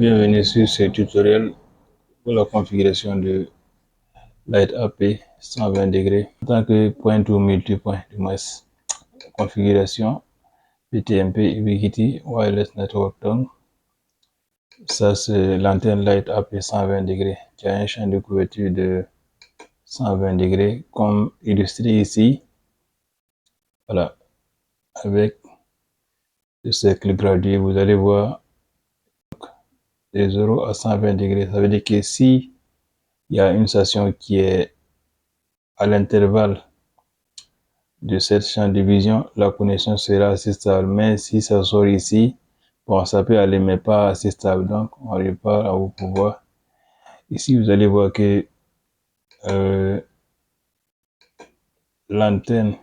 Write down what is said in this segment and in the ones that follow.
Bienvenue sur ce tutoriel pour la configuration de Light AP 120 degrés en tant que point ou multipoint du moins. Configuration PTMP Ubiquiti Wireless Network. Donc ça c'est l'antenne Light AP 120 degrés qui a un champ de couverture de 120 degrés comme illustré ici. Voilà, avec le cercle gradué, vous allez voir de 0 à 120 degrés. Ça veut dire que si il y a une station qui est à l'intervalle de cette champ de vision, la connexion sera assez stable. Mais si ça sort ici, bon, ça peut aller, mais pas assez stable. Donc, on repart à haut pouvoir. Ici, vous allez voir que l'antenne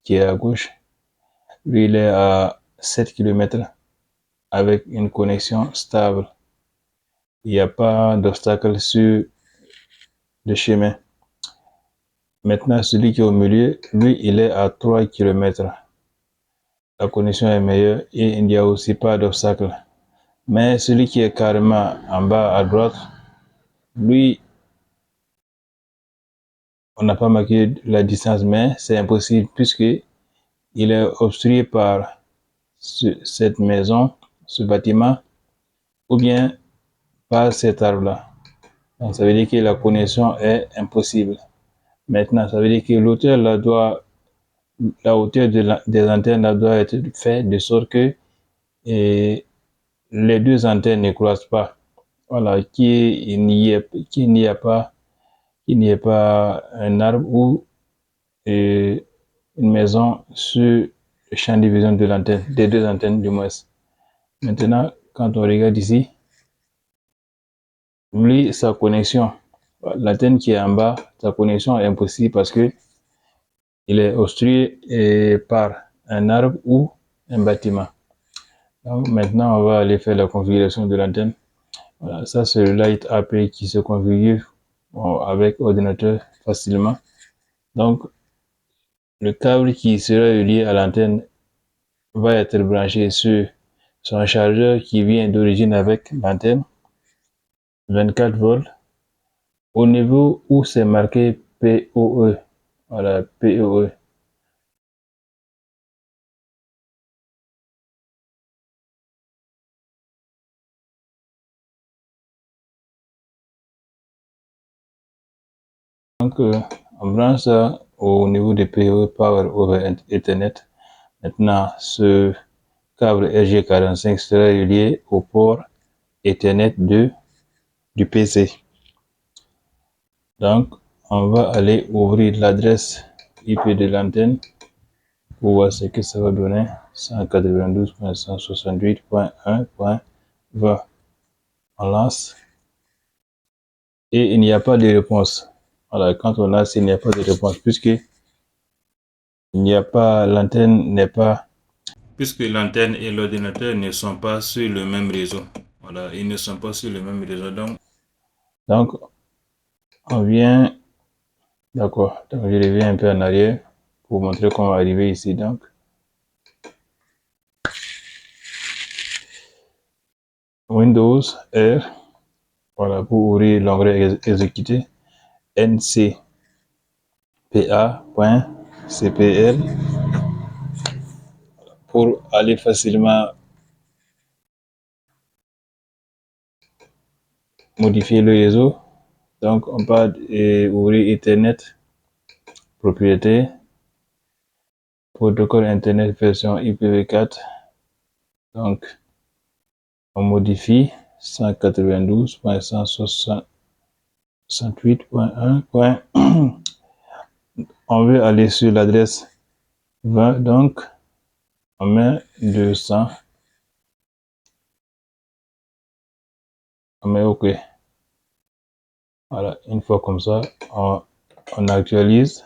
qui est à gauche, lui, il est à 7 km avec une connexion stable. Il n'y a pas d'obstacle sur le chemin. Maintenant, celui qui est au milieu, lui, il est à 3 km. La connexion est meilleure et il n'y a aussi pas d'obstacle. Mais celui qui est carrément en bas à droite, lui, on n'a pas marqué la distance, mais c'est impossible puisque il est obstrué par cette maison, ce bâtiment, ou bien par cet arbre-là. Donc ça veut dire que la connexion est impossible. Maintenant, ça veut dire que la hauteur des antennes là doit être faite de sorte que les deux antennes ne croisent pas. Voilà, qu'il n'y ait pas un arbre ou une maison sur le champ de vision de l'antenne, des deux antennes du moins. Maintenant, quand on regarde ici, lui, sa connexion, l'antenne qui est en bas, sa connexion est impossible parce que il est obstrué par un arbre ou un bâtiment. Donc maintenant, on va aller faire la configuration de l'antenne. Voilà, ça c'est le Light AP qui se configure avec ordinateur facilement. Donc, le câble qui sera relié à l'antenne va être branché sur son chargeur qui vient d'origine avec l'antenne 24 volts au niveau où c'est marqué PoE. Voilà, PoE. Donc, on branche ça au niveau de PoE, Power over Ethernet. Maintenant, ce câble RG45 sera relié au port Ethernet du PC. Donc, on va aller ouvrir l'adresse IP de l'antenne pour voir ce que ça va donner. 192.168.1.20. On lance et il n'y a pas de réponse. Voilà, quand on lance, il n'y a pas de réponse puisque l'antenne n'est pas, puisque l'antenne et l'ordinateur ne sont pas sur le même réseau. Voilà, ils ne sont pas sur le même réseau. Donc on vient, d'accord, donc je reviens un peu en arrière pour vous montrer comment arriver ici. Donc, Windows R, voilà, pour ouvrir l'onglet exécuter, ncpa.cpl pour aller facilement modifier le réseau. Donc, on peut ouvrir Ethernet, propriété, protocole Internet version IPv4. Donc, on modifie 192.168.1. On veut aller sur l'adresse 20, donc on met 200. On met OK. Voilà, une fois comme ça, on actualise.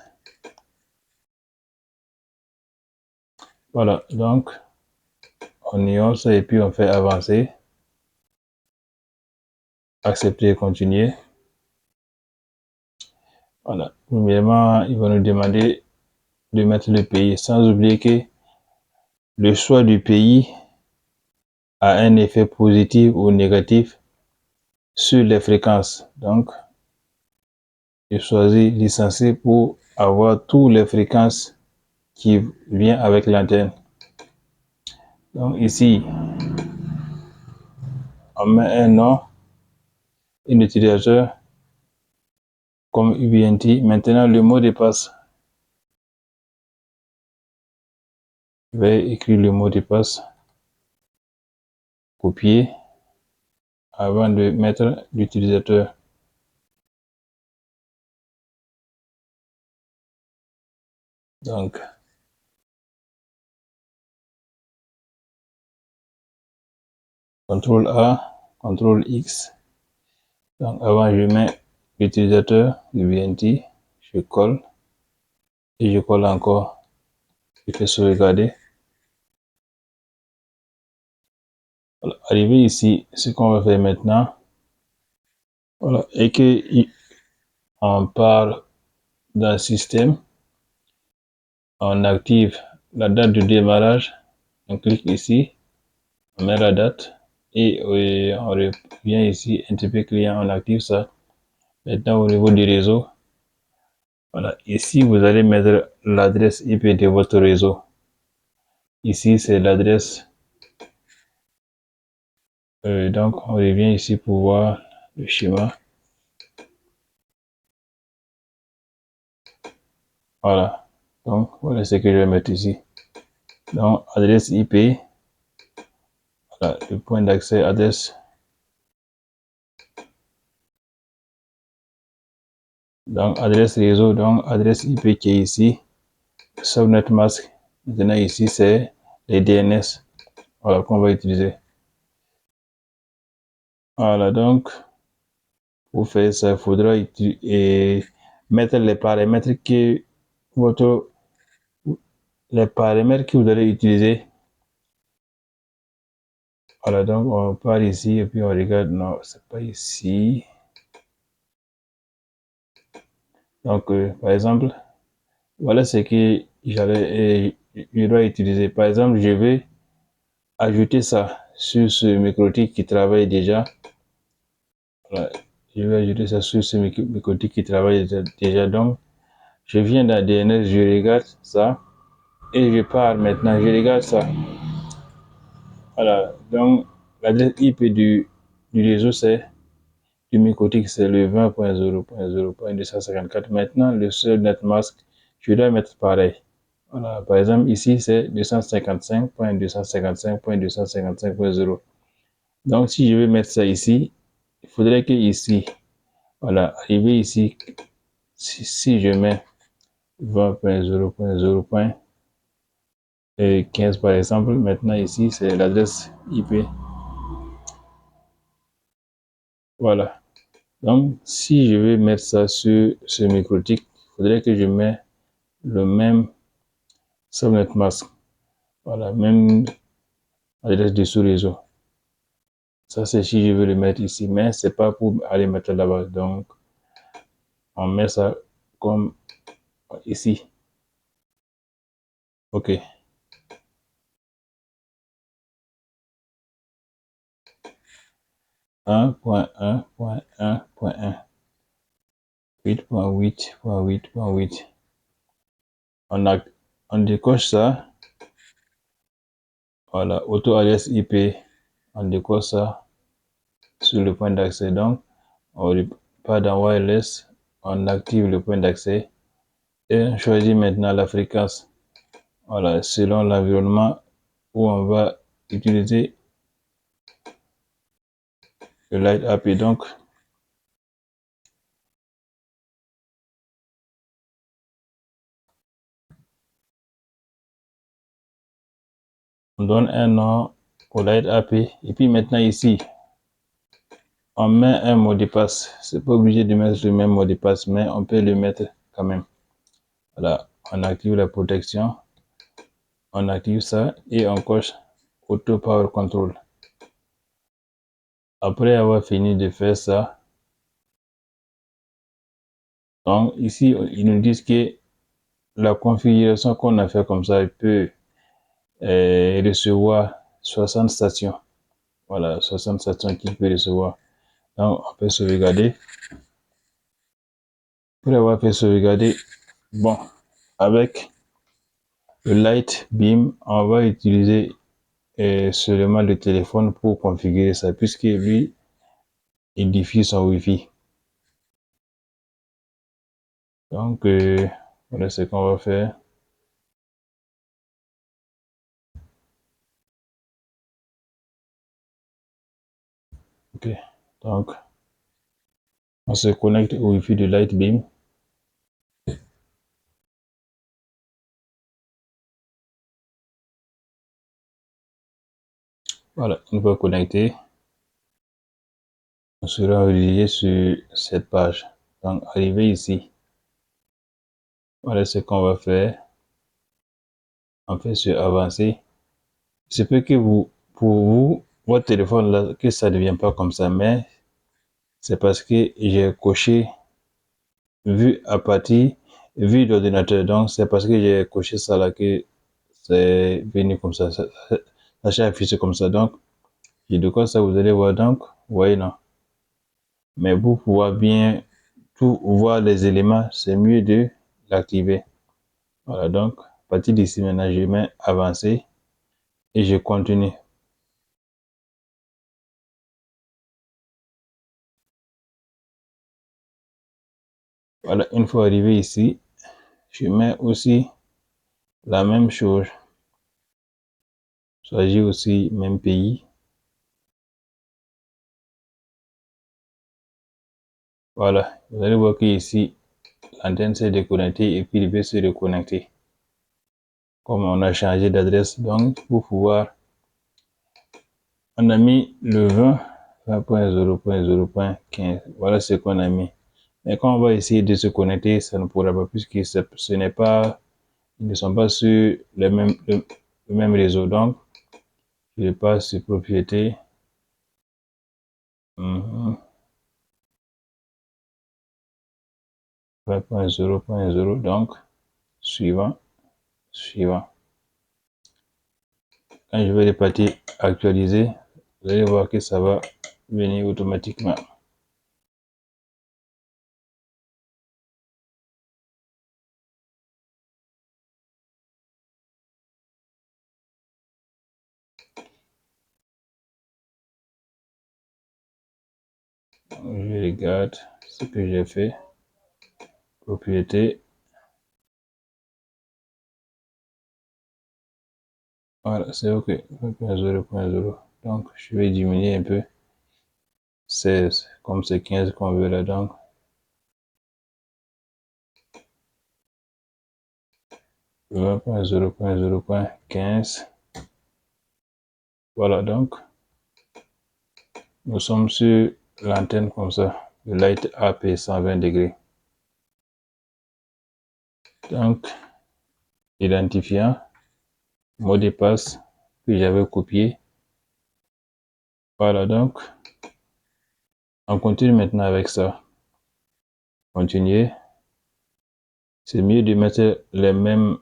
Voilà, donc on y va ça et puis on fait avancer. Accepter et continuer. Voilà, premièrement, il va nous demander de mettre le pays, sans oublier que le choix du pays a un effet positif ou négatif sur les fréquences. Donc, je choisis licencier pour avoir toutes les fréquences qui viennent avec l'antenne. Donc ici, on met un nom, un utilisateur comme UBNT. Maintenant, le mot de passe. Je vais écrire le mot de passe, copier avant de mettre l'utilisateur. Donc, CTRL A, CTRL X. Donc, avant, je mets l'utilisateur UBNT, je colle et je colle encore. Je fais sauvegarder. Voilà. Arrivé ici, ce qu'on va faire maintenant, voilà, et que on part dans le système, on active la date de démarrage, on clique ici, on met la date et on revient ici, NTP client, on active ça. Maintenant au niveau du réseau, voilà, ici vous allez mettre l'adresse IP de votre réseau. Ici c'est l'adresse, donc on revient ici pour voir le schéma. Voilà, donc voilà ce que je vais mettre ici. Donc adresse IP, voilà, le point d'accès adresse. Donc adresse réseau, donc adresse IP qui est ici, subnet mask. Maintenant ici c'est les DNS, voilà, qu'on va utiliser. Voilà, donc pour faire ça, il faudra mettre les paramètres que vous allez utiliser. Voilà, donc on part ici et puis on regarde. Non, c'est pas ici. Donc par exemple, voilà ce que je dois utiliser. Par exemple, je vais ajouter ça sur ce microtique qui travaille déjà. Voilà, je vais ajouter ça sur ce microtique qui travaille déjà. Donc, je viens dans DNS, je regarde ça et je pars maintenant. Je regarde ça. Voilà, donc l'adresse IP du réseau, c'est du microtique, c'est le 20.0.0.254. Maintenant, le seul netmask, je dois mettre pareil. Voilà, par exemple, ici, c'est 255.255.255.0. Donc, si je veux mettre ça ici, il faudrait que ici, voilà, arriver ici, si je mets 20.0.0.15 par exemple, maintenant ici, c'est l'adresse IP. Voilà. Donc, si je veux mettre ça sur ce microtique, il faudrait que je mette le même subnet mask. Voilà, même adresse de sous-réseau. Ça, c'est si je veux le mettre ici, mais c'est pas pour aller mettre là-bas. Donc, on met ça comme ici. OK. 1.1.1.1. 8.8.8.8. On décoche ça. Voilà, auto-alias IP. On décoche ça sur le point d'accès. Donc, on part dans wireless, on active le point d'accès et on choisit maintenant la fréquence. Voilà, selon l'environnement où on va utiliser le Light API. Donc, on donne un nom au Light API et puis maintenant ici, on met un mot de passe. C'est pas obligé de mettre le même mot de passe, mais on peut le mettre quand même. Voilà, on active la protection, on active ça et on coche Auto Power Control. Après avoir fini de faire ça, donc ici, ils nous disent que la configuration qu'on a fait comme ça, il peut recevoir 60 stations. Voilà, 67 qu'il peut recevoir. Donc, on peut sauvegarder. Pour avoir fait sauvegarder, bon, avec le Light Beam, on va utiliser seulement le téléphone pour configurer ça, puisque lui, il diffuse son Wi-Fi. Donc, voilà ce qu'on va faire. Ok, donc, on se connecte au Wi-Fi de Lightbeam. Voilà, une fois connecté, on sera redirigé sur cette page. Donc, arrivé ici, voilà ce qu'on va faire. On fait sur avancer. C'est peut que pour vous, votre téléphone là, que ça ne devient pas comme ça, mais c'est parce que j'ai coché vu l'ordinateur. Donc, c'est parce que j'ai coché ça là que c'est venu comme ça. Ça s'est affiché comme ça. Donc, et de quoi ça vous allez voir. Donc, vous voyez, non. Mais pour pouvoir bien tout voir les éléments, c'est mieux de l'activer. Voilà, donc, à partir d'ici maintenant, je mets avancer et je continue. Voilà, une fois arrivé ici, je mets aussi la même chose. Choisis aussi même pays. Voilà, vous allez voir qu'ici, l'antenne s'est déconnectée et puis il veut se reconnecter. Comme on a changé d'adresse, donc pour pouvoir, on a mis le 20.0.0.15. Voilà ce qu'on a mis. Mais quand on va essayer de se connecter, ça ne pourra pas puisque ce n'est pas, ils ne sont pas sur le même réseau. Donc, je passe sur propriété. 20.0.0. Donc, suivant, suivant. Quand je vais les parties actualiser, vous allez voir que ça va venir automatiquement. Je regarde ce que j'ai fait. Propriété. Voilà, c'est OK. 0.0. Donc, je vais diminuer un peu. 16, comme c'est 15 qu'on veut là. Donc, 20.0.0.15. Voilà, donc, nous sommes sur l'antenne comme ça. Le Light AP 120 degrés. Donc, identifiant, mot de passe que j'avais copié. Voilà, donc, on continue maintenant avec ça. Continuer. C'est mieux de mettre les mêmes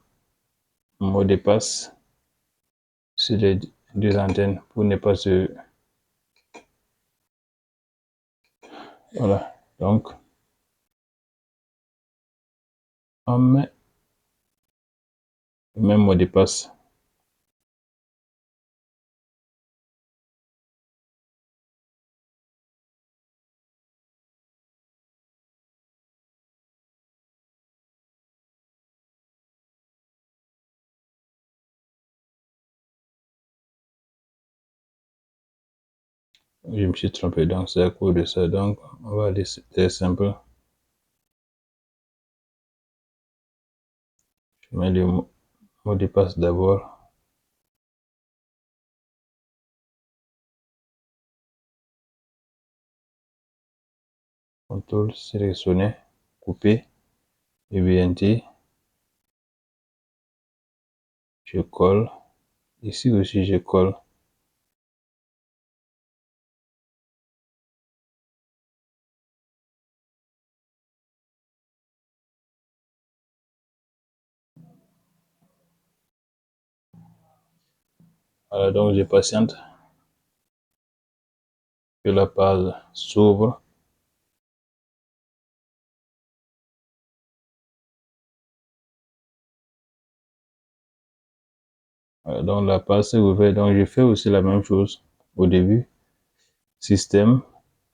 mots de passe sur les deux antennes pour ne pas se... Voilà, donc, on met le même mot de passe. Je me suis trompé, donc c'est à cause de ça. Donc, on va aller très simple. Je mets le mot de passe d'abord. Contrôle sélectionné, couper, EBNT. Je colle. Ici aussi, je colle. Voilà, donc je patiente. que la page s'ouvre. Voilà, donc la page s'est ouverte. Donc je fais aussi la même chose au début. Système,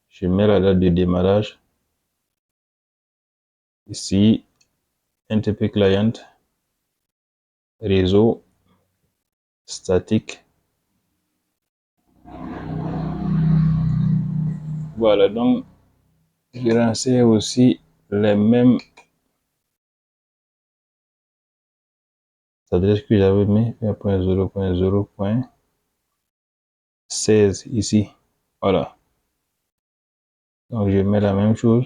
je mets la date de démarrage. Ici, NTP Client, réseau, statique. Voilà, donc je renseigne aussi les mêmes adresses que j'avais mis, 1.0.0.16 ici. Voilà. Donc je mets la même chose.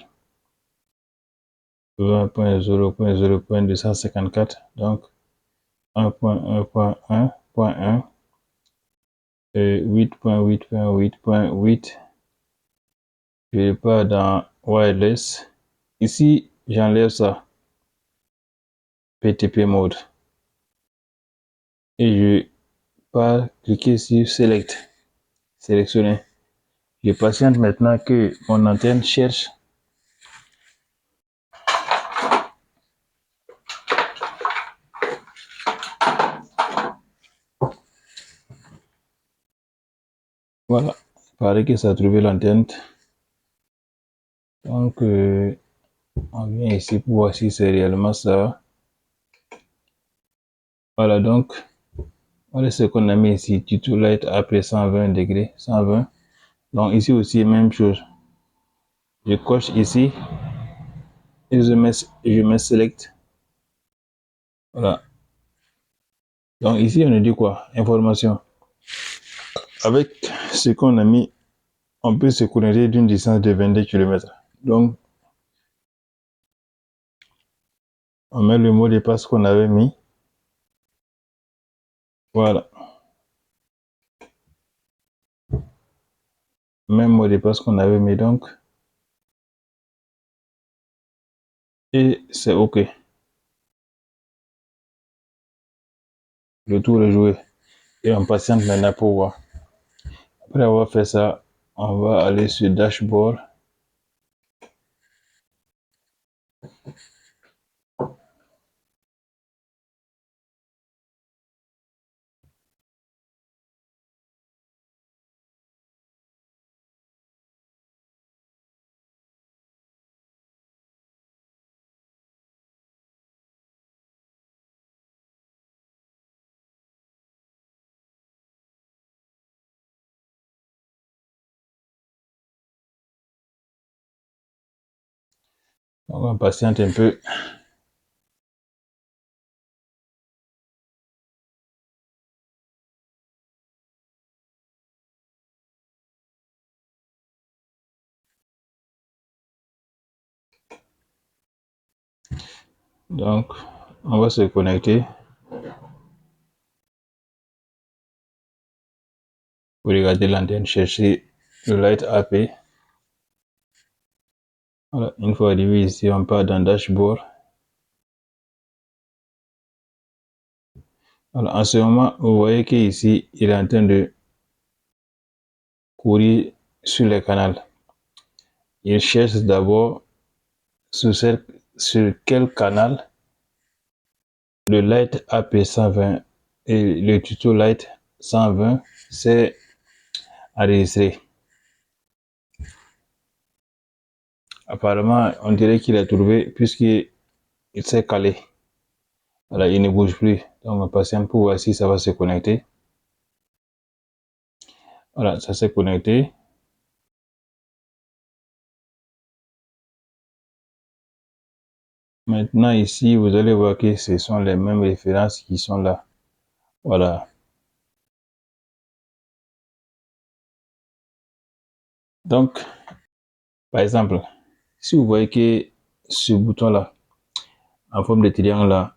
20.0.0.254. Donc 1.1.1.1 et 8.8.8.8. Je pars dans wireless. Ici, j'enlève ça. PTP mode. Et je pars cliquer sur select. Sélectionner. Je patiente maintenant que mon antenne cherche. Voilà. Il paraît que ça a trouvé l'antenne. Donc, on vient ici pour voir si c'est réellement ça. Voilà, donc, voilà ce qu'on a mis ici. Tuto Light AP 120 degrés, 120. Donc, ici aussi, même chose. Je coche ici et je mets select. Voilà. Donc, ici, on nous dit quoi? Information. Avec ce qu'on a mis, on peut se connecter d'une distance de 22 km. Donc, on met le mot de passe qu'on avait mis. Voilà. Même mot de passe qu'on avait mis donc. Et c'est OK. Le tour est joué. Et on patiente maintenant pour voir. Après avoir fait ça, on va aller sur Dashboard. Donc on patiente un peu. Donc, on va se connecter. Vous regardez l'antenne, chercher le Light AP. Voilà, une fois arrivé ici, on part dans Dashboard. Voilà, en ce moment, vous voyez qu'ici, il est en train de courir sur les canaux. Il cherche d'abord sur quel canal le Light AP 120 et le tuto Light 120 s'est enregistré. Apparemment, on dirait qu'il a trouvé puisqu'il s'est calé. Voilà, il ne bouge plus. Donc, on patiente pour voir si ça va se connecter. Voilà, ça s'est connecté. Maintenant, ici, vous allez voir que ce sont les mêmes références qui sont là. Voilà. Donc, par exemple, si vous voyez que ce bouton-là, en forme de triangle là,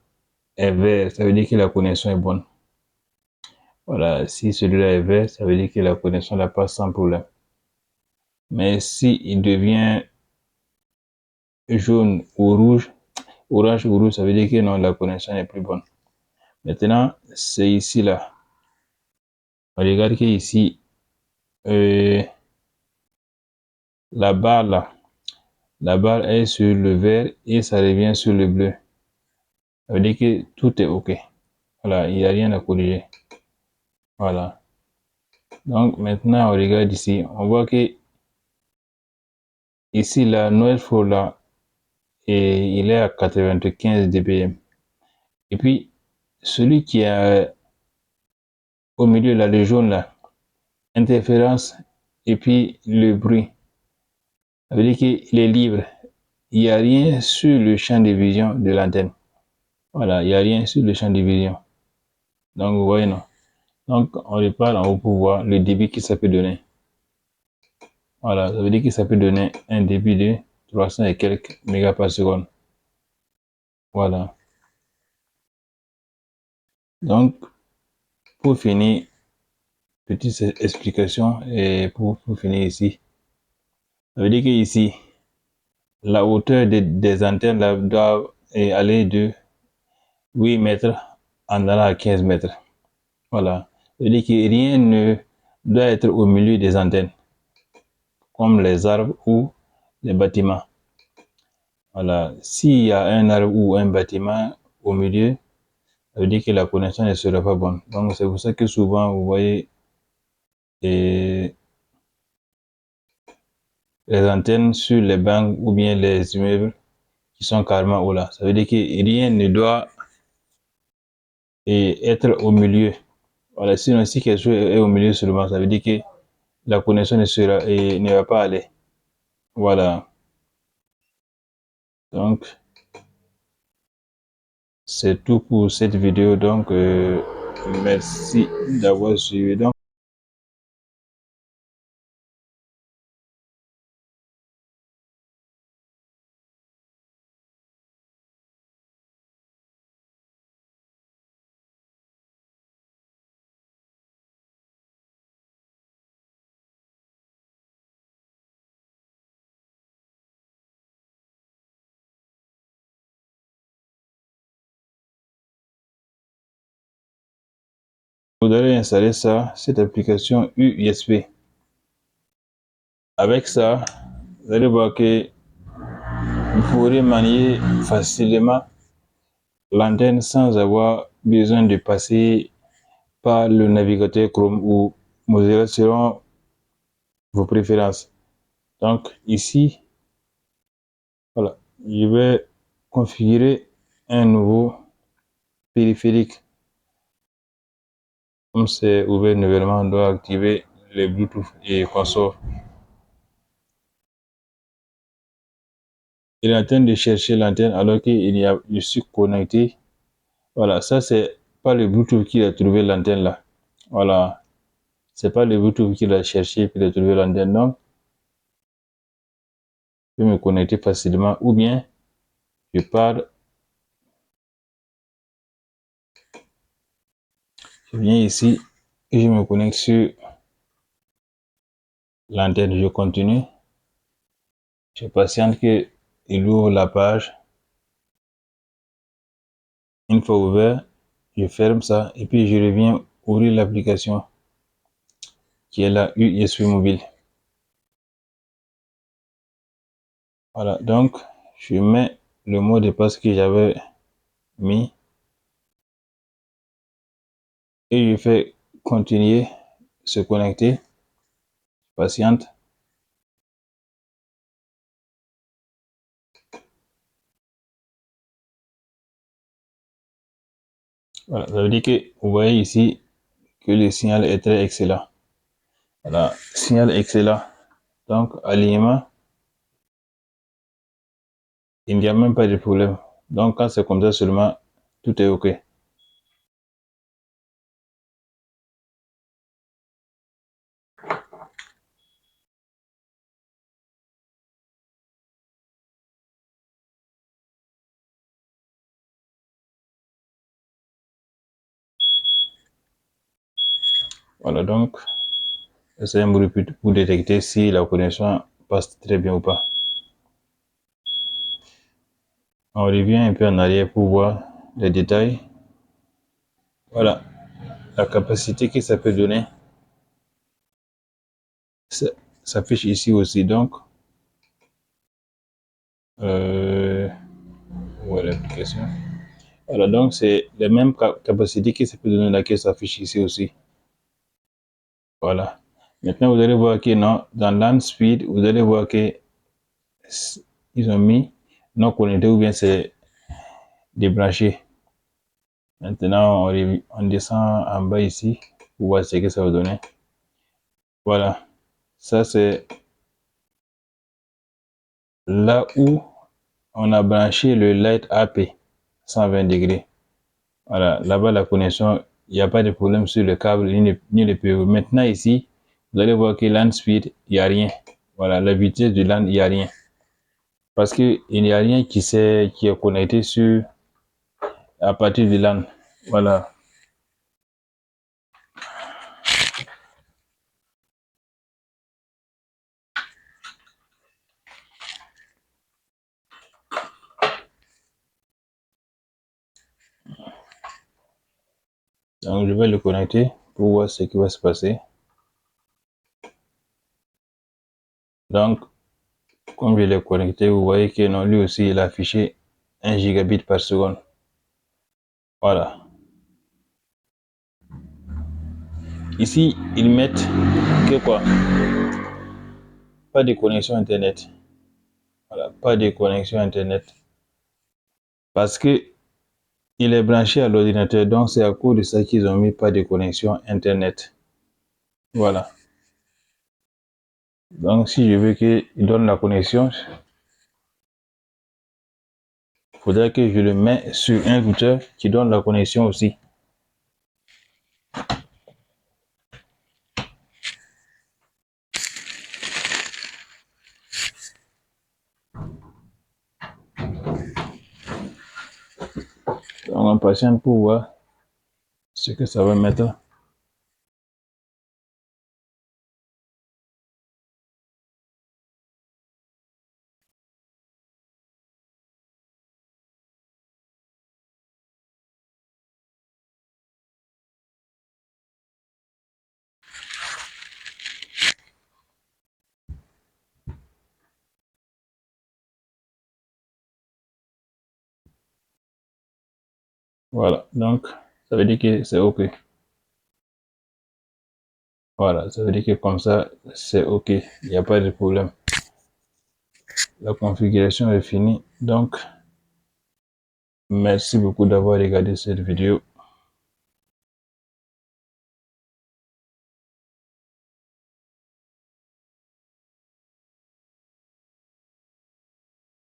est vert, ça veut dire que la connexion est bonne. Voilà, si celui-là est vert, ça veut dire que la connexion la passe sans problème. Mais si il devient jaune ou rouge, orange ou rouge, ça veut dire que non, la connexion n'est plus bonne. Maintenant, c'est ici là. On regarde que ici, la barre là, la barre est sur le vert et ça revient sur le bleu. Ça veut dire que tout est OK. Voilà, il n'y a rien à corriger. Voilà. Donc maintenant, on regarde ici. On voit que ici, la noise floor là, et il est à 95 dBm. Et puis, celui qui est au milieu là, le jaune là, interférence et puis le bruit. Ça veut dire qu'il est libre. Il n'y a rien sur le champ de vision de l'antenne. Voilà, il n'y a rien sur le champ de vision. Donc, vous voyez, non? Donc, on repart en haut pour voir le débit que ça peut donner. Voilà, ça veut dire que ça peut donner un débit de 300 et quelques mégas par seconde. Voilà. Donc, pour finir, petite explication et pour finir ici. Ça veut dire que ici, la hauteur des antennes là, doit aller de 8 mètres en allant à 15 mètres. Voilà. Ça veut dire que rien ne doit être au milieu des antennes, comme les arbres ou les bâtiments. Voilà. S'il y a un arbre ou un bâtiment au milieu, ça veut dire que la connexion ne sera pas bonne. Donc, c'est pour ça que souvent, vous voyez les antennes sur les bancs ou bien les immeubles qui sont carrément haut là. Ça veut dire que rien ne doit être au milieu. Voilà, sinon si quelque chose est au milieu seulement, ça veut dire que la connexion ne va pas aller. Voilà. Donc, c'est tout pour cette vidéo. Donc, merci d'avoir suivi. Donc, vous allez installer ça, cette application USB. Avec ça, vous allez voir que vous pourrez manier facilement l'antenne sans avoir besoin de passer par le navigateur Chrome ou Mozilla selon vos préférences. Donc ici, voilà, je vais configurer un nouveau périphérique. Comme c'est ouvert nouvellement, on doit activer les Bluetooth et consort. Il est en train de chercher l'antenne alors qu'il y a, je suis connecté. Voilà, ça c'est pas le Bluetooth qui a trouvé l'antenne là. Voilà, c'est pas le Bluetooth qu'il a cherché puis il a trouvé l'antenne. Donc, je peux me connecter facilement ou bien je pars, je viens ici et je me connecte sur l'antenne. Je continue. Je patiente qu'il ouvre la page. Une fois ouvert, je ferme ça et puis je reviens ouvrir l'application qui est la USB mobile. Voilà, donc je mets le mot de passe que j'avais mis et je fais continuer se connecter. Patiente. Voilà, ça veut dire que vous voyez ici que le signal est très excellent. Voilà, signal excellent. Donc, alignement, il n'y a même pas de problème. Donc, quand c'est comme ça seulement, tout est OK. Voilà, donc, c'est un bruit pour détecter si la connexion passe très bien ou pas. On revient un peu en arrière pour voir les détails. Voilà, la capacité que ça peut donner s'affiche ici aussi. Donc, Où est l'application? Voilà, donc c'est les mêmes capacités qui se peut donner là qui s'affiche ici aussi. Voilà. Maintenant, vous allez voir que non, dans LAN speed, vous allez voir que ils ont mis non connecté ou bien c'est débranché. Maintenant, on descend en bas ici pour voir ce que ça va donner. Voilà. Ça, c'est là où on a branché le Light AP 120 degrés. Voilà. Là-bas, la connexion, il n'y a pas de problème sur le câble ni le PO. Maintenant, ici, vous allez voir que LAN speed, il n'y a rien. Voilà. La vitesse du LAN, il n'y a rien. Parce qu'il n'y a rien qui est connecté à partir du LAN. Voilà. Donc, je vais le connecter pour voir ce qui va se passer. Donc, comme je l'ai connecté, vous voyez que non, lui aussi, il a affiché 1 gigabit par seconde. Voilà. Ici, ils mettent que quoi? Pas de connexion Internet. Voilà, pas de connexion Internet. Parce que il est branché à l'ordinateur, donc c'est à cause de ça qu'ils ont mis pas de connexion Internet. Voilà. Donc, si je veux qu'il donne la connexion, il faudrait que je le mette sur un routeur qui donne la connexion aussi. Donc, on patiente pour voir ce que ça va mettre. Voilà, donc ça veut dire que c'est OK. Voilà, ça veut dire que comme ça, c'est OK. Il n'y a pas de problème. La configuration est finie. Donc, merci beaucoup d'avoir regardé cette vidéo.